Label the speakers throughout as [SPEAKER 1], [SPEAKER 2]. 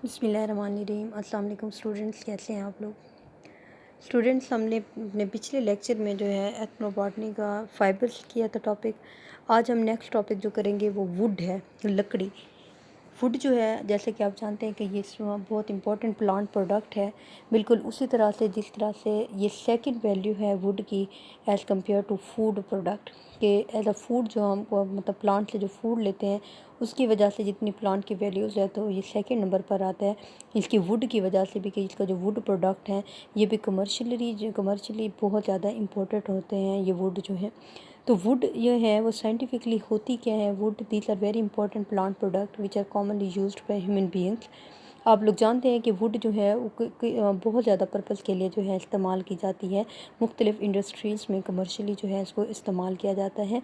[SPEAKER 1] بسم اللہ الرحمن الرحیم۔ السلام علیکم اسٹوڈنٹس، کیسے ہیں آپ لوگ؟ اسٹوڈنٹس، ہم نے اپنے پچھلے لیکچر میں جو ہے ایتھنو باٹنی کا فائبرز کیا تھا ٹاپک۔ آج ہم نیکسٹ ٹاپک جو کریں گے وہ ووڈ ہے، لکڑی۔ ووڈ جو ہے جیسے کہ آپ جانتے ہیں کہ یہ بہت امپورٹنٹ پلانٹ پروڈکٹ ہے، بالکل اسی طرح سے جس طرح سے یہ سیکنڈ ویلیو ہے ووڈ کی as compare to food product, کہ ایز اے فوڈ جو ہم مطلب پلانٹ سے جو فوڈ لیتے ہیں اس کی وجہ سے جتنی پلانٹ کی ویلیوز ہے تو یہ سیکنڈ نمبر پر آتا ہے اس کی ووڈ کی وجہ سے بھی، کہ اس کا جو ووڈ پروڈکٹ ہیں یہ بھی کمرشلی بہت زیادہ امپورٹنٹ ہوتے ہیں یہ ووڈ جو ہے۔ تو ووڈ یہ ہے وہ سائنٹیفکلی ہوتی کیا ہے؟ Wood these are very important plant product which are commonly used by human beings. آپ لوگ جانتے ہیں کہ ووڈ جو ہے بہت زیادہ پرپز کے لیے جو ہے استعمال کی جاتی ہے، مختلف انڈسٹریز میں کمرشلی جو ہے اس کو استعمال کیا جاتا ہے۔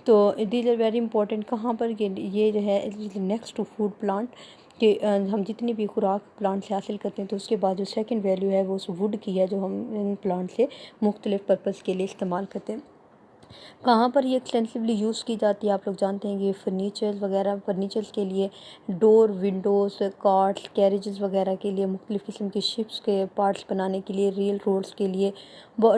[SPEAKER 1] تو دیز آر ویری امپورٹنٹ کہاں پر، کہ یہ جو ہے نیکسٹ ٹو فوڈ پلانٹ، کہ ہم جتنی بھی خوراک پلانٹ سے حاصل کرتے ہیں تو اس کے بعد جو سیکنڈ ویلیو ہے وہ اس ووڈ کی ہے جو ہم ان پلانٹ سے مختلف پرپز کے لیے استعمال کرتے ہیں۔ کہاں پر یہ ایکسٹینسولی یوز کی جاتی ہے؟ آپ لوگ جانتے ہیں کہ فرنیچرز وغیرہ، فرنیچرز کے لیے، ڈور، ونڈوز، کارٹس، کیریجز وغیرہ کے لیے، مختلف قسم کے شپس کے پارٹس بنانے کے لیے، ریل روڈز کے لیے،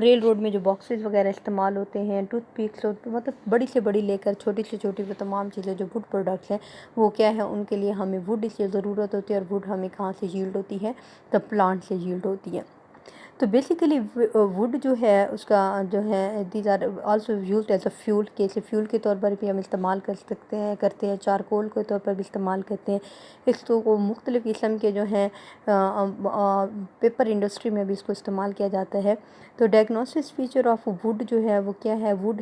[SPEAKER 1] ریل روڈ میں جو باکسز وغیرہ استعمال ہوتے ہیں، ٹوتھ پکس، مطلب بڑی سے بڑی لے کر چھوٹی سے چھوٹی وہ تمام چیزیں جو ووڈ پروڈکٹس ہیں وہ کیا ہے، ان کے لیے ہمیں ووڈ کی ضرورت ہوتی ہے۔ اور ووڈ ہمیں کہاں سے ییلڈ ہوتی ہے؟ تو پلانٹ سے ییلڈ ہوتی ہے۔ تو بیسیکلی ووڈ جو ہے اس کا جو ہے these are also used as a fuel, کے فیول کے طور پر بھی ہم استعمال کرتے ہیں، چارکول کے طور پر بھی استعمال کرتے ہیں اس کو مختلف قسم کے جو ہیں پیپر انڈسٹری میں بھی اس کو استعمال کیا جاتا ہے۔ تو ڈائگنوسس فیچر آف ووڈ جو ہے وہ کیا ہے؟ ووڈ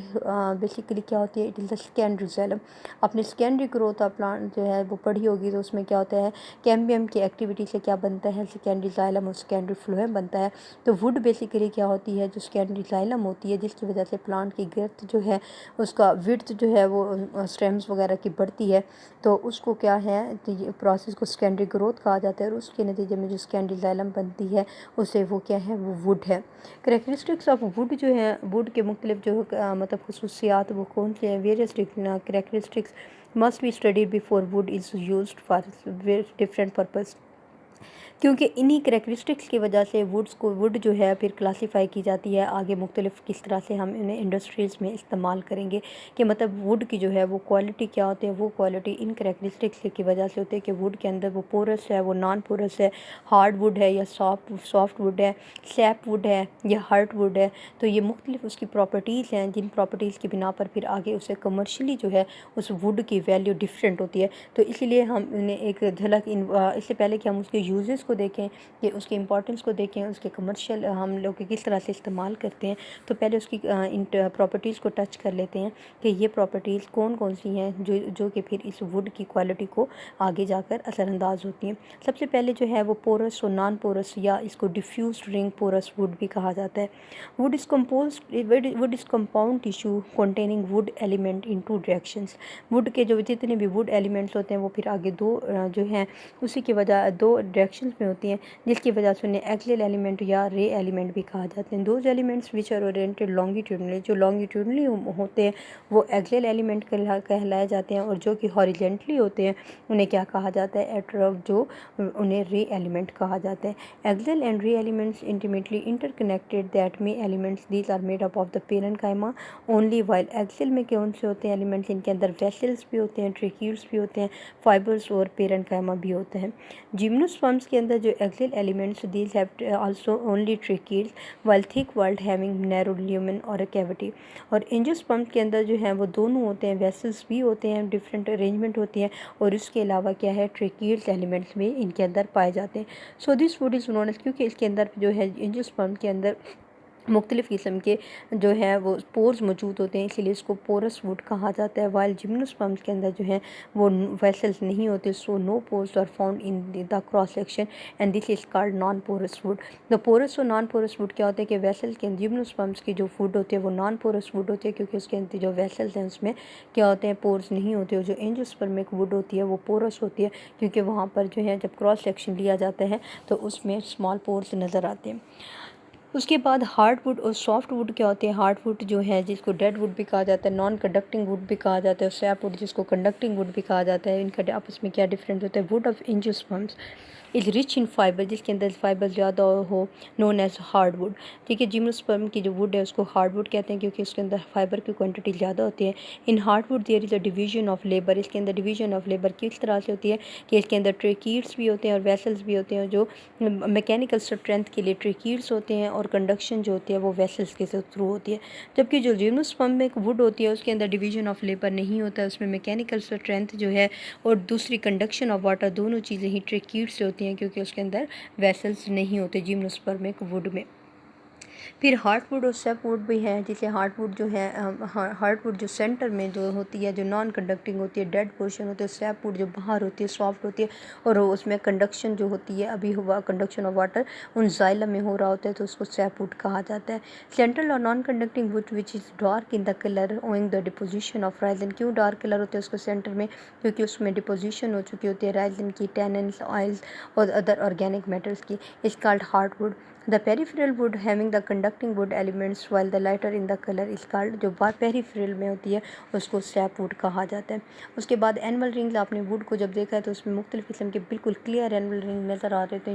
[SPEAKER 1] بیسیکلی کیا ہوتی ہے؟ It is the secondary xylem. اپنے سیکنڈری گروتھ آف پلانٹ جو ہے وہ پڑھی ہوگی، تو اس میں کیا ہوتا ہے؟ کیمبیم کی ایکٹیویٹی سے کیا بنتا ہے؟ سیکنڈری زائلم اور سیکنڈری فلوئم بنتا ہے۔ تو ووڈ بیسیکلی کیا ہوتی ہے؟ جو سیکنڈری زائلم ہوتی ہے جس کی وجہ سے پلانٹ کی گرتھ جو ہے اس کا وڈتھ جو ہے وہ اسٹیمز وغیرہ کی بڑھتی ہے، تو اس کو کیا ہے، تو یہ پروسیس کو سیکنڈری گروتھ کہا جاتا ہے، اور اس کے نتیجے میں جو سیکنڈری زائلم بنتی ہے اسے وہ کیا ہے، وہ ووڈ ہے۔ کریکٹرسٹکس آف ووڈ جو ہے، ووڈ کے مختلف جو مطلب خصوصیات وہ کون سے ہیں؟ Various characteristics must be studied before wood is used for different purpose، کیونکہ انہی کریکٹرسٹکس کی وجہ سے ووڈ جو ہے پھر کلاسیفائی کی جاتی ہے آگے مختلف کس طرح سے ہم انہیں انڈسٹریز میں استعمال کریں گے، کہ مطلب ووڈ کی جو ہے وہ کوالٹی کیا ہوتی ہے؟ وہ کوالٹی ان کریکٹرسٹکس کی وجہ سے ہوتی ہے کہ ووڈ کے اندر وہ پورس ہے، وہ نان پورس ہے، ہارڈ ووڈ ہے یا سافٹ ووڈ ہے، سیپ ووڈ ہے یا ہارڈ ووڈ ہے۔ تو یہ مختلف اس کی پراپرٹیز ہیں جن پراپرٹیز کی بنا پر پھر آگے اسے کمرشلی جو ہے اس ووڈ کی ویلیو ڈفرینٹ ہوتی ہے۔ تو اسی لیے ہم انہیں ایک جھلک اس سے پہلے کہ ہم اس کے یوزز کو دیکھیں، کہ اس کے امپورٹنس کو دیکھیں، اس کے کمرشل ہم لوگ کس طرح سے استعمال کرتے ہیں، تو پہلے اس کی ان پراپرٹیز کو ٹچ کر لیتے ہیں کہ یہ پراپرٹیز کون کون سی ہیں جو کہ پھر اس ووڈ کی کوالٹی کو آگے جا کر اثر انداز ہوتی ہیں۔ سب سے پہلے جو ہے وہ پورس اور نان پورس، یا اس کو ڈیفیوزڈ رنگ پورس ووڈ بھی کہا جاتا ہے۔ Wood is compound tissue containing wood element in two directions. Wood کے جو جتنے بھی ووڈ ایلیمنٹس ہوتے ہیں وہ پھر آگے دو جو ہیں اسی کی وجہ دو ڈائریکشنز میں ہوتی ہیں، جس کی وجہ سے انہیں ایکسیل ایلیمنٹ یا رے ایلیمنٹ بھی کہا جاتے ہیں۔ Those elements which are oriented longitudinally, جو لانگیٹیوڈنلی ہوتے ہیں وہ ایکسیل ایلیمنٹ کہلائے جاتے ہیں، اور جو کہ ہاریزونٹلی ہوتے ہیں انہیں کیا کہا جاتا ہے؟ جو انہیں رے ایلیمنٹ کہا جاتا ہے۔ Axial and ray elements intimately interconnected that may elements these are made up of the parenchyma only, while axial میں کون سے ہوتے ہیں ایلیمنٹس؟ ان کے اندر ویسلز بھی ہوتے ہیں، ٹریکیولز بھی ہوتے ہیں، فائبرز اور پیرنکائما بھی ہوتے ہیں۔ جیمنوسپرمس کے اندر جو axial elements these have also only tracheids while thick walled having narrow lumen اور کیوٹی، اور اینجوسپرم کے اندر جو ہیں وہ دونوں ہوتے ہیں، ویسلز بھی ہوتے ہیں، ڈفرینٹ ارینجمنٹ ہوتی ہیں، اور اس کے علاوہ کیا ہے، ٹریکیولز ایلیمنٹس بھی ان کے اندر پائے جاتے ہیں۔ سو this would is known as, کیونکہ اس کے اندر جو ہے اینجوسپرم کے اندر مختلف قسم کے جو ہے وہ پورز موجود ہوتے ہیں، اسی لیے اس کو پورس ووڈ کہا جاتا ہے، وائل جمنوسپرمس کے اندر جو ہیں وہ ویسلز نہیں ہوتے، so no pores are found in the cross section and this is called non porous wood. The porous اور نان پورس ووڈ کیا ہوتے ہیں؟ کہ ویسل کے جمنوسپرمس کی جو ووڈ ہوتی ہے وہ نان پورس ووڈ ہوتی ہے، کیونکہ اس کے اندر جو ویسلز ہیں اس میں کیا ہوتے ہیں، پورز نہیں ہوتے، اور جو اینجوسپرمک ووڈ ہوتی ہے وہ پورس ہوتی ہے، کیونکہ وہاں پر جو ہے جب کراس سیکشن لیا جاتا ہے تو اس میں اسمال پورز نظر آتے ہیں۔ اس کے بعد ہارڈ ووڈ اور سافٹ ووڈ کیا ہوتے ہیں؟ ہارڈ ووڈ جو ہے جس کو ڈیڈ ووڈ بھی کہا جاتا ہے، نان کنڈکٹنگ ووڈ بھی کہا جاتا ہے، اور سیپ ووڈ جس کو کنڈکٹنگ ووڈ بھی کہا جاتا ہے۔ ان کا آپس میں کیا ڈفرینس ہوتا ہے؟ Wood of angiosperms is rich in fibre, جس کے اندر فائبر زیادہ ہو، نون ایز ہارڈ ووڈ. ٹھیک ہے، جیمنوسپرم کی جو ووڈ ہے اس کو ہارڈ ووڈ کہتے ہیں کیونکہ اس کے اندر فائبر کی کوانٹٹی زیادہ ہوتی ہے. In hardwood there is a division of labour. اس کے اندر ڈویژن آف لیبر کس طرح سے ہوتی ہے کہ اس کے اندر ٹریکیڈس بھی ہوتے ہیں اور ویسلز بھی ہوتے ہیں، جو میکینیکل اسٹرینتھ کے لیے ٹریکیڈس ہوتے ہیں اور کنڈکشن جو ہوتی ہے وہ ویسلز کے تھرو ہوتی ہے. جبکہ جو جیمنوسپرم میں ایک ووڈ ہوتی ہے اس کے اندر ڈویژن آف لیبر نہیں ہوتا ہے، اس میں میکینیکل اسٹرینتھ جو ہے اور دوسری کنڈکشن آف واٹر، دونوں چیزیں ہی ٹریکیڈ سے ہوتی ہیں کیونکہ اس کے اندر ویسلز نہیں ہوتے جیمنوسپرم ایک ووڈ میں. پھر ہارڈ ووڈ اور سیپ ووڈ بھی ہے، جسے ہارڈ ووڈ جو ہے ہارڈ ووڈ جو سینٹر میں جو ہوتی ہے جو نان کنڈکٹنگ ہوتی ہے، ڈیڈ پورشن ہوتی ہے. سیپ ووڈ جو باہر ہوتی ہے، سافٹ ہوتی ہے اور اس میں کنڈکشن جو ہوتی ہے ابھی ہوا کنڈکشن آف واٹر ان زائلم میں ہو رہا ہوتا ہے تو اس کو سیپ ووڈ کہا جاتا ہے. سینٹرل اور non conducting wood which is dark in the colour owing the deposition of resin. کیوں ڈارک کلر ہوتے ہیں اس کو سینٹر میں؟ کیونکہ اس میں ڈپوزیشن ہو چکی ہوتی ہے رائزن کی، ٹیننس، آئلز اور ادر آرگینک میٹرز کی. Is called hard would. The peripheral wood having the conducting wood elements while the lighter in the color is called. جو بات پیریفرل میں ہوتی ہے اس کو سیپ ووڈ کہا جاتا ہے. اس کے بعد اینول رنگز، آپ نے ووڈ کو جب دیکھا ہے تو اس میں مختلف قسم کے بالکل کلیئر اینول رنگ نظر آ رہے تھے.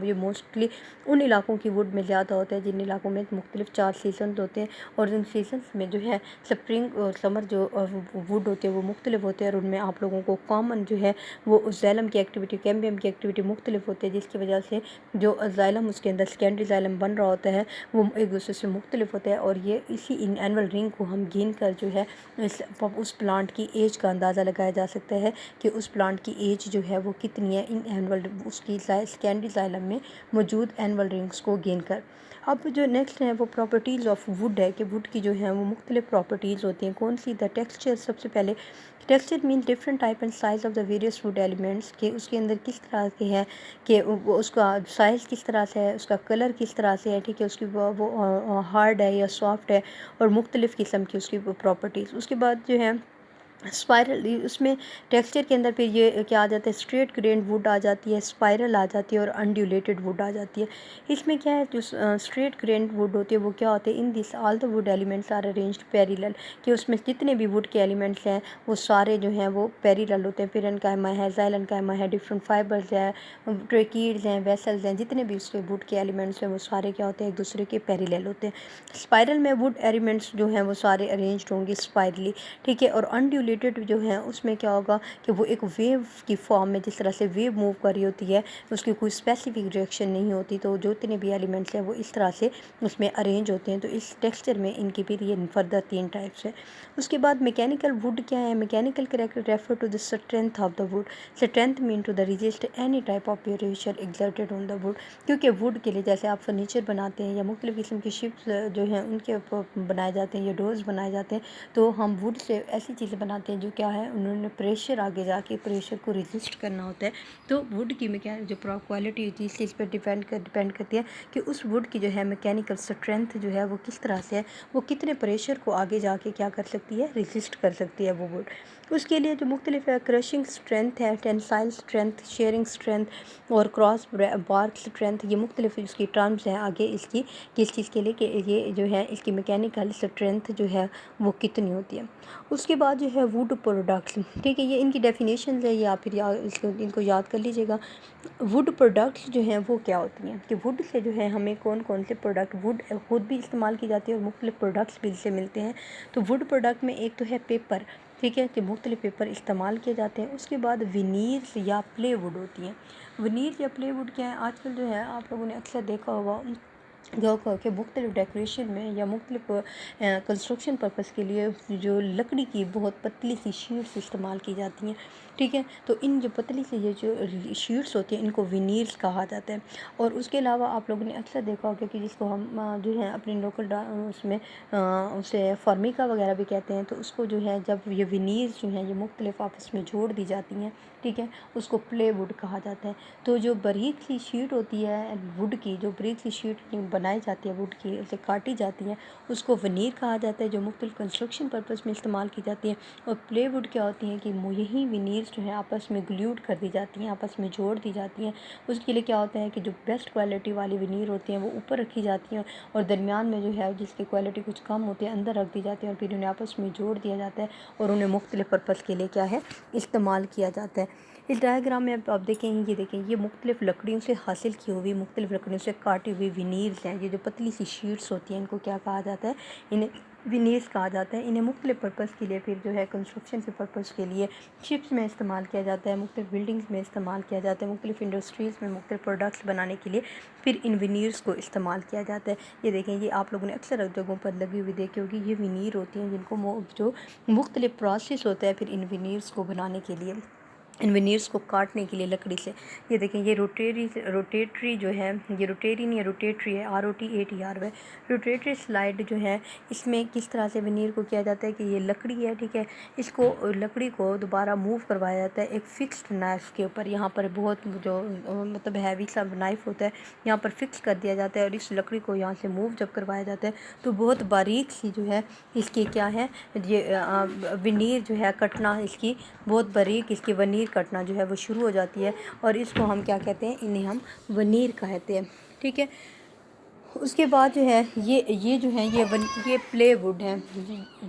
[SPEAKER 1] یہ موسٹلی ان علاقوں کی ووڈ میں زیادہ ہوتا ہے جن علاقوں میں مختلف 4 سیزنز ہوتے ہیں اور ان سیزنز میں جو ہے سپرنگ اور سمر جو ووڈ ہوتے ہیں وہ مختلف ہوتے ہیں اور ان میں آپ لوگوں کو کامن جو ہے وہ زائلم کی ایکٹیویٹی، کیمبیم کی ایکٹیویٹی مختلف ہوتی ہے، جس کی وجہ سے جو زائلم اس کے اندر سیکنڈری زائلم بن رہا ہوتا ہے وہ ایک دوسرے سے مختلف ہوتا ہے. اور یہ اسی ان اینول رنگ کو ہم گن کر جو ہے اس پلانٹ کی ایج کا اندازہ لگایا جا سکتا ہے کہ اس پلانٹ کی ایج جو ہے وہ کتنی ہے ان اینول اس کی سیکنڈری زائلم میں موجود اینول رنگز کو گن کر. اب جو نیکسٹ ہے وہ پراپرٹیز آف ووڈ ہے کہ ووڈ کی جو ہے وہ مختلف پراپرٹیز ہوتی ہیں. کون سی؟ دا ٹیکسچر. سب سے پہلے texture mean different type and size of the various wood elements, کہ اس کے اندر کس طرح کے ہے کہ اس کا سائز کس طرح سے ہے، اس کا کلر کس طرح سے ہے. ٹھیک ہے، اس کی وہ ہارڈ ہے یا سافٹ ہے اور مختلف قسم کی اس کی پراپرٹیز. اس کے بعد جو ہے اسپائرل، اس میں ٹیکسچر کے اندر پھر یہ کیا آ جاتا ہے، اسٹریٹ گرینڈ ووڈ آ جاتی ہے، اسپائرل آ جاتی ہے اور انڈیولیٹڈ ووڈ آ جاتی ہے. اس میں کیا ہے جو اسٹریٹ گرینڈ ووڈ ہوتی ہے وہ کیا ہوتے ہیں، ان دس آل دا ووڈ ایلیمنٹس آر ارینجڈ پیریلل، کہ اس میں جتنے بھی ووڈ کے ایلیمنٹس ہیں وہ سارے جو ہیں وہ پیریلل ہوتے ہیں. پھر ان کا ہے زائلن کا ہے ڈفرنٹ فائبرز ہیں، ٹریکیڈز ہیں، ویسلز ہیں، جتنے بھی اس کے ووڈ کے ایلیمنٹس ہیں وہ سارے کیا ہوتے ہیں، ایک دوسرے کے پیریلل ہوتے ہیں. اسپائرل میں ووڈ ایلیمنٹس جو ہیں وہ سارے ارینجڈ ہوں گے اسپائرلی. ٹھیک ہے، اور انڈیولیٹڈ جو ہے اس میں کیا ہوگا کہ وہ ایک ویو کی فارم میں، جس طرح سے ویو موو کر رہی ہوتی ہے اس کی کوئی اسپیسیفک ڈائریکشن نہیں ہوتی، تو جو اتنے بھی ایلیمنٹس ہیں وہ اس طرح سے اس میں ارینج ہوتے ہیں. تو اس ٹیکسچر میں ان کی پھر یہ فردر 3 ٹائپس ہیں. اس کے بعد میکینیکل ووڈ کیا ہے؟ Mechanical character refer to the strength of the wood. Strength mean to the resist any type of pressure exerted on the wood. کیونکہ ووڈ کے لیے جیسے آپ فرنیچر بناتے ہیں یا مختلف قسم کی شپس جو ہیں ان کے بنائے جاتے ہیں یا ڈورز بنائے جاتے ہیں، تو ہم ووڈ سے ایسی چیزیں بناتے ہیں جو کیا ہے انہوں نے پریشر آگے جا کے پریشر کو ریزسٹ کرنا ہوتا ہے. تو ووڈ کی جو کوالٹی ہوتی ہے اس چیز پہ ڈیپینڈ کرتی ہے کہ اس ووڈ کی جو ہے میکینیکل اسٹرینتھ جو ہے وہ کس طرح سے ہے، وہ کتنے پریشر کو آگے جا کے کیا کر سکتی ہے، ریزسٹ کر سکتی ہے وہ ووڈ. اس کے لیے جو مختلف ہے کرشنگ اسٹرینتھ ہے، ٹینسائل اسٹرینتھ، شیئرنگ اسٹرینتھ اور کراس بارک اسٹرینتھ، یہ مختلف اس کی ٹرمز ہیں آگے اس کی کس چیز کے لیے کہ یہ جو ہے اس کی میکینیکل اسٹرینتھ جو ہے وہ کتنی ہوتی ہے. اس کے بعد جو ہے ووڈ پروڈکٹس. ٹھیک ہے، یہ ان کی ڈیفینیشنز ہے، یہ آپ پھر ان کو یاد کر لیجیے گا. ووڈ پروڈکٹس جو ہیں وہ کیا ہوتی ہیں کہ ووڈ سے جو ہے ہمیں کون کون سے پروڈکٹ، ووڈ خود بھی استعمال کی جاتی ہے اور مختلف پروڈکٹس بھی اس سے ملتے ہیں. تو ووڈ پروڈکٹ میں ایک تو ہے پیپر. ٹھیک ہے، کہ مختلف پیپر استعمال کیے جاتے ہیں. اس کے بعد ونیرز یا پلے ووڈ ہوتی ہیں. ونیرز یا پلے ووڈ کیا ہے؟ آج کل جو ہے آپ لوگوں نے اکثر دیکھا ہوگا کہ مختلف ڈیکوریشن میں یا مختلف کنسٹرکشن پرپس کے لیے جو لکڑی کی بہت پتلی سی شیٹس استعمال کی جاتی ہیں. ٹھیک ہے، تو ان جو پتلی سی یہ جو شیٹس ہوتی ہیں ان کو ونیرز کہا جاتا ہے. اور اس کے علاوہ آپ لوگوں نے اکثر دیکھا ہوگا کہ جس کو ہم جو ہے اپنے لوکل اس میں اسے فارمیکا وغیرہ بھی کہتے ہیں، تو اس کو جو ہے جب یہ ونیرز جو ہیں یہ مختلف آپس میں جوڑ دی جاتی ہیں، ٹھیک ہے، اس کو پلے ووڈ کہا جاتا ہے. تو جو باریک سی شیٹ ہوتی ہے ووڈ کی، جو باریک سی شیٹ بنائی جاتی ہے ووڈ کی، اسے کاٹی جاتی ہیں، اس کو ونیر کہا جاتا ہے جو مختلف کنسٹرکشن پرپس میں استعمال کی جاتی ہے. اور پلے ووڈ کیا ہوتی ہیں کہ یہی ونیرز جو ہیں آپس میں گلیوڈ کر دی جاتی ہیں، آپس میں جوڑ دی جاتی ہیں. اس کے لیے کیا ہوتا ہے کہ جو بیسٹ کوالٹی والی ونیر ہوتی ہیں وہ اوپر رکھی جاتی ہیں اور درمیان میں جو ہے جس کی کوالٹی کچھ کم ہوتی ہے اندر رکھ دی جاتی ہے اور پھر انہیں آپس میں جوڑ دیا جاتا ہے اور انہیں مختلف پرپس کے لیے کیا ہے استعمال کیا جاتا ہے. اس ڈائیگرام میں آپ دیکھیں یہ دیکھیں یہ مختلف لکڑیوں سے حاصل کی ہوئی مختلف لکڑیوں سے کاٹی ہوئی ونیرز ہیں. یہ جو پتلی سی شیٹس ہوتی ہیں ان کو کیا کہا جاتا ہے؟ انہیں ونیرز کہا جاتا ہے. انہیں مختلف پرپس کے لیے پھر جو ہے کنسٹرکشن کے پرپس کے لیے شپس میں استعمال کیا جاتا ہے, مختلف بلڈنگز میں استعمال کیا جاتا ہے, مختلف انڈسٹریز میں مختلف پروڈکٹس بنانے کے لیے پھر ان ونیرز کو استعمال کیا جاتا ہے. یہ دیکھیں یہ آپ لوگوں نے اکثر جگہوں پر لگی ہوئی دیکھی ہوگی, یہ ونیر ہوتی ہیں جن کو جو مختلف پروسیس ہوتا ہے پھر ان ونیرز کو بنانے کے لیے, ان ونیرز کو کاٹنے کے لیے لکڑی سے. یہ دیکھیں یہ روٹیٹری جو ہے, یہ روٹیرین یا روٹیٹری ہے, ROTATR ہے. روٹیٹری سلائڈ جو ہے اس میں کس طرح سے ونیر کو کیا جاتا ہے کہ یہ لکڑی ہے, ٹھیک ہے, اس کو لکڑی کو دوبارہ موو کروایا جاتا ہے ایک فکسڈ نائف کے اوپر. یہاں پر بہت جو مطلب ہیوی سا نائف ہوتا ہے یہاں پر فکس کر دیا جاتا ہے, اور اس لکڑی کو یہاں سے موو جب کروایا جاتا ہے تو بہت باریک سی جو ہے اس کی کیا ہے یہ ونیر جو ہے کٹنا, اس کی بہت باریک اس کی ونیر کٹنا جو ہے وہ شروع ہو جاتی ہے, اور اس کو ہم کیا کہتے ہیں, انہیں ہم ونیر کہتے ہیں, ٹھیک ہے. اس کے بعد جو ہے یہ جو ہے یہ پلے ووڈ ہے,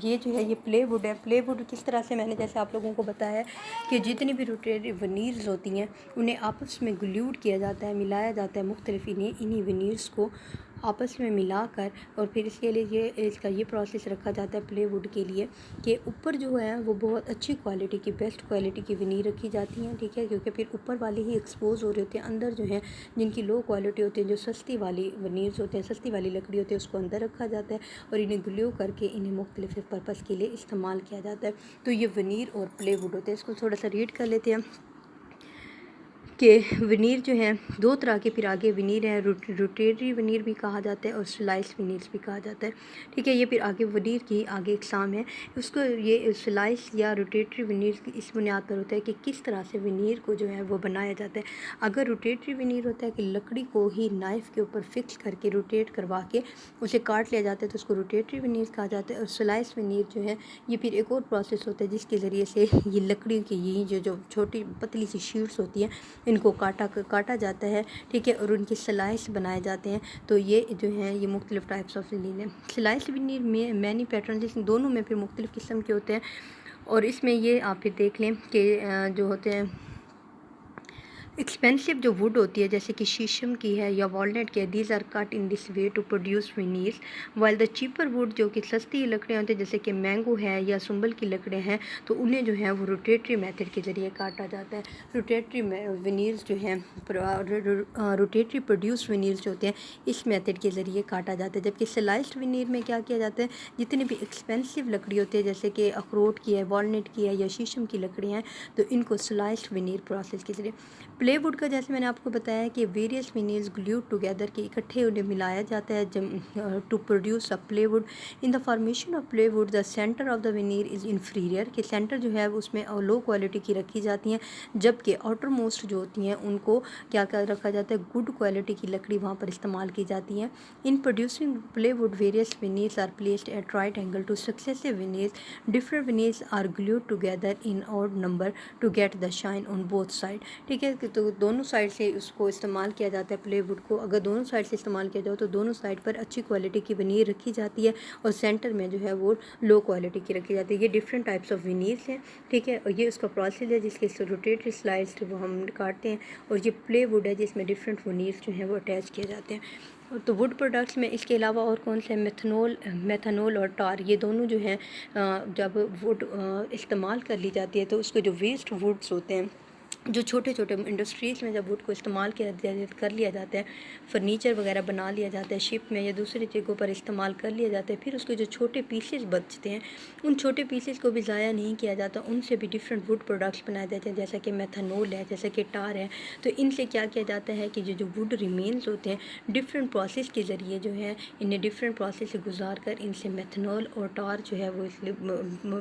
[SPEAKER 1] یہ جو ہے یہ پلے ووڈ ہے. پلے ووڈ کس طرح سے, میں نے جیسے آپ لوگوں کو بتایا ہے کہ جتنی بھی روٹیٹری ونیرز ہوتی ہیں انہیں آپس میں گلیوڈ کیا جاتا ہے, ملایا جاتا ہے, مختلف انہی ونیرز کو آپس میں ملا کر, اور پھر اس کے لیے اس کا یہ پروسیس رکھا جاتا ہے پلے ووڈ کے لیے کہ اوپر جو ہے وہ بہت اچھی کوالٹی کی, بیسٹ کوالٹی کی ونیر رکھی جاتی ہیں, ٹھیک ہے, کیونکہ پھر اوپر والے ہی ایکسپوز ہو رہے ہوتے ہیں. اندر جو ہیں جن کی لو کوالٹی ہوتی ہے, جو سستی والی ونیرز ہوتے ہیں, سستی والی لکڑی ہوتی ہے, اس کو اندر رکھا جاتا ہے اور انہیں گلیو کر کے انہیں مختلف پرپس کے لیے استعمال کیا جاتا ہے. تو یہ ونیر اور پلے ووڈ ہوتے ہیں. اس کو تھوڑا سا ریڈ کر لیتے ہیں کہ ونیر جو ہیں دو طرح کے پھر آگے ونیر ہے, روٹیٹری ونیر بھی کہا جاتا ہے اور سلائس ونیرز بھی کہا جاتا ہے, ٹھیک ہے. یہ پھر آگے ونیر کی آگے اقسام ہے. اس کو یہ سلائس یا روٹیٹری ونیرز کی اس بنیاد پر ہوتا ہے کہ کس طرح سے ونیر کو جو ہے وہ بنایا جاتا ہے. اگر روٹیٹری ونیر ہوتا ہے کہ لکڑی کو ہی نائف کے اوپر فکس کر کے روٹیٹ کروا کے اسے کاٹ لیا جاتا ہے تو اس کو روٹیٹری ونیر کہا جاتا ہے. اور سلائس ونیر جو ہے یہ پھر ایک اور پروسیس ہوتا ہے جس کے ذریعے سے یہ لکڑی کی یہ جو چھوٹی پتلی سی شیٹس ہوتی ہیں ان کو کاٹا جاتا ہے, ٹھیک ہے, اور ان کی سلائس بنائے جاتے ہیں. تو یہ جو ہیں یہ مختلف ٹائپس آف ونیر ہیں. سلائس ونیر میں مینی پیٹرنز, اس دونوں میں پھر مختلف قسم کے ہوتے ہیں, اور اس میں یہ آپ پھر دیکھ لیں کہ جو ہوتے ہیں ایکسپینسو جو ووڈ ہوتی ہے جیسے کہ شیشم کی ہے یا والنٹ کی ہے, these are cut in this way to produce veneers, while the cheaper wood جو کہ سستی لکڑیاں ہوتی ہیں جیسے کہ مینگو ہے یا سنبل کی لکڑیاں ہیں تو انہیں جو ہے وہ روٹیٹری میتھڈ کے ذریعے کاٹا جاتا ہے. روٹیٹری ونیرز جو ہیں روٹیٹری پروڈیوس ونیرز جو ہوتے ہیں اس میتھڈ کے ذریعے کاٹا جاتا ہے. جبکہ سلائسڈ ونیر میں کیا کیا جاتا ہے, جتنی بھی ایکسپینسو لکڑی ہوتی ہے جیسے کہ اخروٹ کی ہے, والنٹ کی ہے یا شیشم کی لکڑیاں ہیں تو ان کو سلائسڈ ونیر پروسیس کے ذریعے. پلے ووڈ کا جیسے میں نے آپ کو بتایا کہ ویریس ونیرز گلیوڈ ٹوگیدر کے اکٹھے انہیں ملایا جاتا ہے to produce a plywood. In the formation of plywood the centre of the veneer is inferior, کہ سینٹر جو ہے اس میں لو کوالٹی کی رکھی جاتی ہیں, جبکہ آؤٹر موسٹ جو ہوتی ہیں ان کو کیا رکھا جاتا ہے, گڈ کوالٹی کی لکڑی وہاں پر استعمال کی جاتی ہیں. In producing plywood various veneers are placed at right angle to successive veneers, different veneers are glued together in odd number to get the shine on both side, ٹھیک ہے. تو دونوں سائڈ سے اس کو استعمال کیا جاتا ہے پلے ووڈ کو. اگر دونوں سائڈ سے استعمال کیا جاؤ تو دونوں سائڈ پر اچھی کوالٹی کی ونیر رکھی جاتی ہے اور سینٹر میں جو ہے وہ لو کوالٹی کی رکھی جاتی ہے. یہ ڈفرینٹ ٹائپس آف ونیرز ہیں, ٹھیک ہے, اور یہ اس کا پروسیس ہے جس کے روٹیٹری سلائسڈ وہ ہم کاٹتے ہیں, اور یہ پلے ووڈ ہے جس میں ڈفرینٹ ونیرز جو ہیں وہ اٹیچ کیے جاتے ہیں. تو ووڈ پروڈکٹس میں اس کے علاوہ اور کون سے میتھنول اور ٹار, یہ دونوں جو ہیں جب ووڈ استعمال کر لی جاتی ہے تو اس کے جو ویسٹ ووڈس ہوتے ہیں جو چھوٹے چھوٹے انڈسٹریز میں جب ووڈ کو استعمال کر لیا جاتا ہے, فرنیچر وغیرہ بنا لیا جاتا ہے, شپ میں یا دوسری جگہوں پر استعمال کر لیا جاتا ہے, پھر اس کے جو چھوٹے پیسز بچتے ہیں ان چھوٹے پیسز کو بھی ضائع نہیں کیا جاتا, ان سے بھی ڈفرینٹ ووڈ پروڈکٹس بنائے جاتے ہیں جیسا کہ میتھنول ہے, جیسا کہ ٹار ہے. تو ان سے کیا کیا جاتا ہے کہ جو ووڈ ریمینز ہوتے ہیں ڈفرینٹ پروسیس کے ذریعے جو ہے انہیں ڈفرینٹ پروسیس سے گزار کر ان سے میتھنول اور ٹار جو ہے وہ اس لیے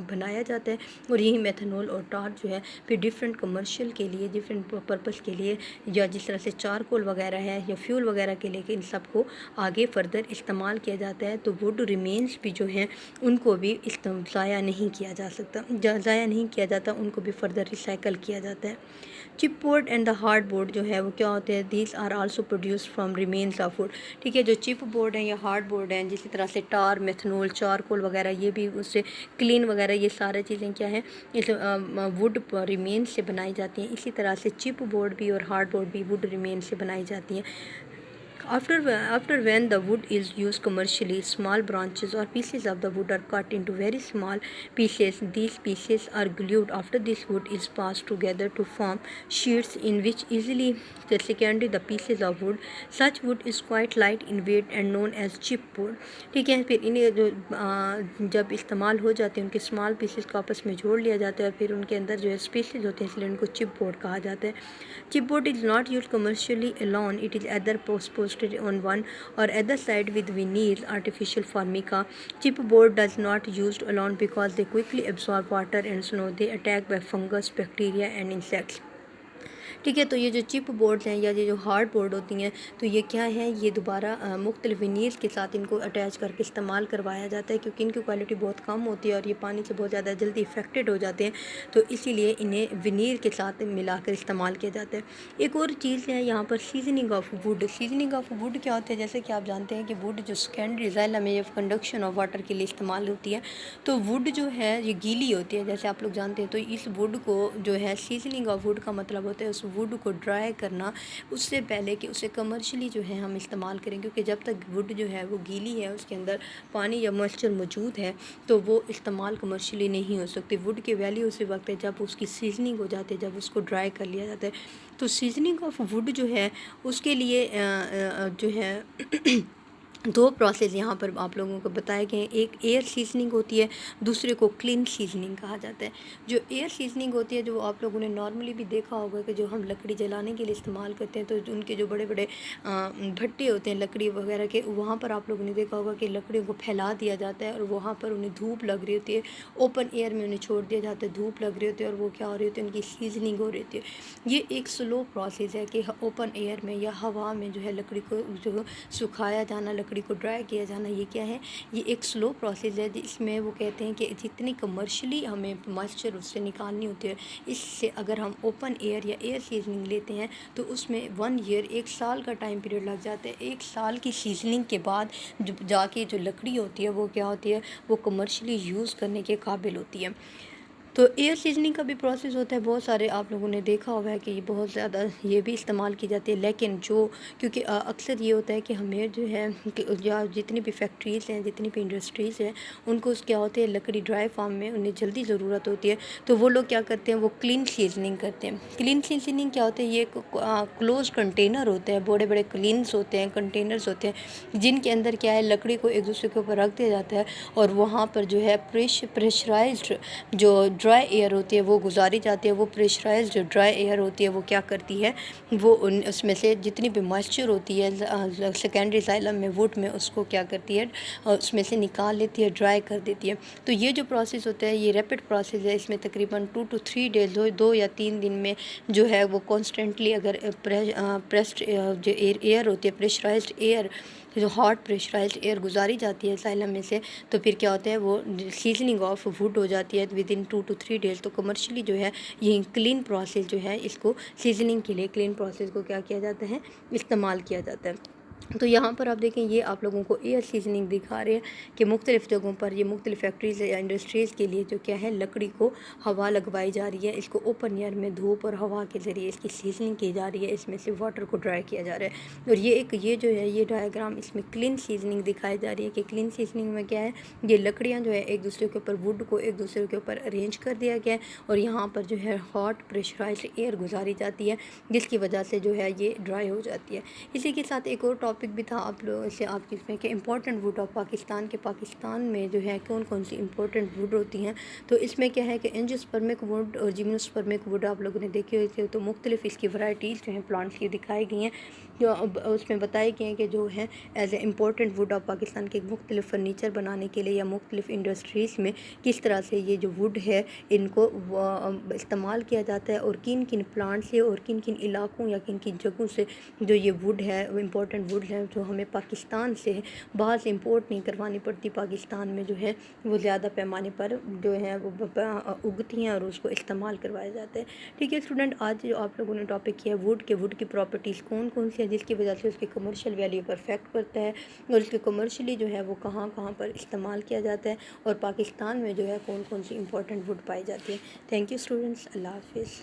[SPEAKER 1] بنایا جاتا ہے, اور یہی میتھنول اور ٹار جو ہے پھر ڈفرینٹ کمرشل کے لیے ڈفرینٹ پرپس کے لیے یا جس طرح سے چارکول وغیرہ ہے یا فیول وغیرہ کے لیے کہ ان سب کو آگے فردر استعمال کیا جاتا ہے. تو ووڈ ریمینز بھی جو ہیں ان کو بھی ضائع نہیں کیا جاتا, ان کو بھی فردر ریسائیکل کیا جاتا ہے. Chip board and the hard board جو ہے وہ کیا ہوتے ہیں, these are also produce from remains of wood, ٹھیک ہے. جو چپ بورڈ ہیں یا ہارڈ بورڈ ہیں جسی طرح سے ٹار, میتھنول, چارکول وغیرہ یہ بھی اس سے کلین وغیرہ یہ سارے چیزیں کیا ہیں اس ووڈ ریمینز سے بنائی جاتی ہیں. اس اسی طرح سے چپ بورڈ بھی اور ہارڈ بورڈ بھی ووڈ ریمین سے بنائی جاتی ہیں. After when the wood is used commercially, small branches or pieces of the wood are cut into very small pieces. These pieces are glued after this wood is passed together to form sheets in which easily secondary the pieces of wood. Such wood is quite light in weight and known as chipboard. ٹھیک ہے. پھر انہیں جو جب استعمال ہو جاتے ہیں ان کے اسمال پیسز کو آپس میں جوڑ لیا جاتا ہے اور پھر ان کے اندر جو ہے اسپیسیز ہوتے ہیں اس لیے ان کو چپ بورڈ کہا جاتا ہے. Chip board is not use commercially alone. It is either posted on one or other side with veneers, artificial formica. Chipboard does not used alone because they quickly absorb water and snow. They attacked by fungus, bacteria and insects. ٹھیک ہے. تو یہ جو چپ boards ہیں یا یہ جو ہارڈ بورڈ ہوتی ہیں تو یہ کیا ہے، یہ دوبارہ مختلف ونیرز کے ساتھ ان کو اٹیچ کر کے استعمال کروایا جاتا ہے کیونکہ ان کی کوالٹی بہت کم ہوتی ہے اور یہ پانی سے بہت زیادہ جلدی افیکٹڈ ہو جاتے ہیں، تو اسی لیے انہیں ونیر کے ساتھ ملا کر استعمال کیا جاتا ہے. ایک اور چیز ہے یہاں پر seasoning of wood. Seasoning of wood کیا ہوتا ہے؟ جیسے کہ آپ جانتے ہیں کہ ووڈ جو سیکنڈری زائلم میں کنڈکشن آف واٹر کے لیے استعمال ہوتی ہے، تو ووڈ جو ہے یہ گیلی ہوتی ہے جیسے آپ لوگ جانتے ہیں. تو اس ووڈ کو جو ہے سیزننگ آف ووڈ کا مطلب ہوتا ہے اس ووڈ کو ڈرائی کرنا اس سے پہلے کہ اسے کمرشلی جو ہے ہم استعمال کریں، کیونکہ جب تک ووڈ جو ہے وہ گیلی ہے، اس کے اندر پانی یا موئسچر موجود ہے تو وہ استعمال کمرشلی نہیں ہو سکتی. ووڈ کی ویلیو اسی وقت ہے جب اس کی سیزننگ ہو جاتی ہے، جب اس کو ڈرائی کر لیا جاتا ہے. تو سیزننگ آف ووڈ جو ہے اس کے لیے جو ہے دو پروسیس یہاں پر آپ لوگوں کو بتائے گئے ہیں. ایک ایئر سیزننگ ہوتی ہے، دوسرے کو کلین سیزننگ کہا جاتا ہے. جو ایئر سیزننگ ہوتی ہے جو آپ لوگوں نے نارملی بھی دیکھا ہوگا کہ جو ہم لکڑی جلانے کے لیے استعمال کرتے ہیں تو ان کے جو بڑے بڑے بھٹے ہوتے ہیں لکڑی وغیرہ کے، وہاں پر آپ لوگوں نے دیکھا ہوگا کہ لکڑیوں کو پھیلا دیا جاتا ہے اور وہاں پر انہیں دھوپ لگ رہی ہوتی ہے، اوپن ایئر میں انہیں چھوڑ دیا جاتا ہے، دھوپ لگ رہی ہوتی ہے اور وہ کیا ہو رہی ہوتی ہے، ان کی سیزننگ ہو رہی ہوتی ہے. یہ ایک سلو پروسیس ہے کہ اوپن ایئر میں یا ہوا میں جو ہے لکڑی کو جو سکھایا جانا، لکڑی کو ڈرائی کیا جانا، یہ کیا ہے، یہ ایک سلو پروسیس ہے جس میں وہ کہتے ہیں کہ جتنی کمرشلی ہمیں موئسچر اس سے نکالنی ہوتی ہے، اس سے اگر ہم اوپن ایئر یا ایئر سیزننگ لیتے ہیں تو اس میں 1 ایئر 1 سال کا ٹائم پیریڈ لگ جاتا ہے. 1 سال کی سیزننگ کے بعد جا کے جو لکڑی ہوتی ہے وہ کیا ہوتی ہے، وہ کمرشلی یوز کرنے کے قابل ہوتی ہے. تو ایئر سیزننگ کا بھی پروسیس ہوتا ہے، بہت سارے آپ لوگوں نے دیکھا ہوا ہے کہ یہ بہت زیادہ یہ بھی استعمال کی جاتی ہے. لیکن جو کیونکہ اکثر یہ ہوتا ہے کہ ہمیں جو ہے یا جتنی بھی فیکٹریز ہیں، جتنی بھی انڈسٹریز ہیں، ان کو کیا ہوتے ہیں لکڑی ڈرائی فارم میں انہیں جلدی ضرورت ہوتی ہے، تو وہ لوگ کیا کرتے ہیں، وہ کلین سیزننگ کرتے ہیں. کلین سیزننگ کیا ہوتا ہے، یہ ایک کلوز کنٹینر ہوتے ہیں، بڑے بڑے کلینس ہوتے ہیں، کنٹینرز ہوتے ہیں جن کے اندر کیا ہے لکڑی کو ایک دوسرے کے اوپر رکھ دیا جاتا ہے اور وہاں پر جو ہے پریشرائزڈ جو ڈرائی ایئر ہوتی ہے وہ گزاری جاتی ہے. وہ پریشرائزڈ ڈرائی ایئر ہوتی ہے وہ کیا کرتی ہے، وہ اس میں سے جتنی بھی موئسچر ہوتی ہے سیکنڈری زائلم میں ووڈ میں، اس کو کیا کرتی ہے اس میں سے نکال لیتی ہے، ڈرائی کر دیتی ہے. تو یہ جو پروسیس ہوتا ہے یہ ریپڈ پروسیس ہے. اس میں تقریباً 2 to 3 days 2 یا 3 دن میں جو ہے وہ کانسٹنٹلی اگر پریسڈ جو ایئر ہوتی ہے پریشرائزڈ ایئر، جو ہاٹ پریشرائزڈ ایئر گزاری جاتی ہے سائلم میں سے، تو پھر کیا ہوتا ہے وہ سیزننگ آف ووڈ ہو جاتی ہے ودن 2 to 3 days. تو کمرشلی جو ہے یہ کلین پروسیس جو ہے اس کو سیزننگ کے لیے کلین پروسیس کو کیا کیا جاتا ہے، استعمال کیا جاتا ہے. تو یہاں پر آپ دیکھیں یہ آپ لوگوں کو ایئر سیزننگ دکھا رہے ہیں کہ مختلف جگہوں پر یہ مختلف فیکٹریز یا انڈسٹریز کے لیے جو کیا ہے لکڑی کو ہوا لگوائی جا رہی ہے، اس کو اوپن ایئر میں دھوپ اور ہوا کے ذریعے اس کی سیزننگ کی جا رہی ہے، اس میں سے واٹر کو ڈرائی کیا جا رہا ہے. اور یہ جو ہے یہ ڈائیگرام اس میں کلین سیزننگ دکھائی جا رہی ہے کہ کلین سیزننگ میں کیا ہے، یہ لکڑیاں جو ہے ایک دوسرے کے اوپر ووڈ کو ایک دوسرے کے اوپر ارینج کر دیا گیا ہے اور یہاں پر جو ہے ہاٹ پریشرائزڈ ایئر گزاری جاتی ہے جس کی وجہ سے جو ہے یہ ڈرائی ہو جاتی ہے. اسی کے ساتھ ایک اور ٹاپک بھی تھا آپ لوگوں سے آپ کی اس میں کہ امپورٹنٹ ووڈ آف پاکستان کے پاکستان میں جو ہے کون کون سی امپورٹنٹ ووڈ ہوتی ہیں. تو اس میں کیا ہے کہ اینجوسپرمک ووڈ اور جیمنوسپرمک ووڈ آپ لوگوں نے دیکھے ہوئے تھے. تو مختلف اس کی ورائٹیز جو ہیں پلانٹس کی دکھائی گئی ہیں، جو اس میں بتائی گئی ہیں کہ جو ہے as a important would of Pakistan کے مختلف فرنیچر بنانے کے لیے یا مختلف انڈسٹریز میں کس طرح سے یہ جو ووڈ ہے ان کو استعمال کیا جاتا ہے اور کن کن پلانٹ سے اور کن کن علاقوں یا کن کن جگہوں سے جو یہ ووڈ ہے وہ امپورٹنٹ ووڈ ہے جو ہمیں پاکستان سے باہر سے امپورٹ نہیں کروانی پڑتی، پاکستان میں جو ہے وہ زیادہ پیمانے پر جو ہے وہ اگتی ہیں اور اس کو استعمال کروایا جاتا ہے. ٹھیک ہے اسٹوڈنٹ، آج جو آپ لوگوں نے ٹاپک کیا ووڈ کی پراپرٹیز کون کون سی ہیں جس کی وجہ سے اس کے کمرشل ویلیو پر افیکٹ پڑتا ہے اور اس کے کمرشلی جو ہے وہ کہاں کہاں پر استعمال کیا جاتا ہے اور پاکستان میں جو ہے کون کون سی امپورٹنٹ ووڈ پائی جاتی ہے. تھینک یو اسٹوڈنٹس، اللہ حافظ.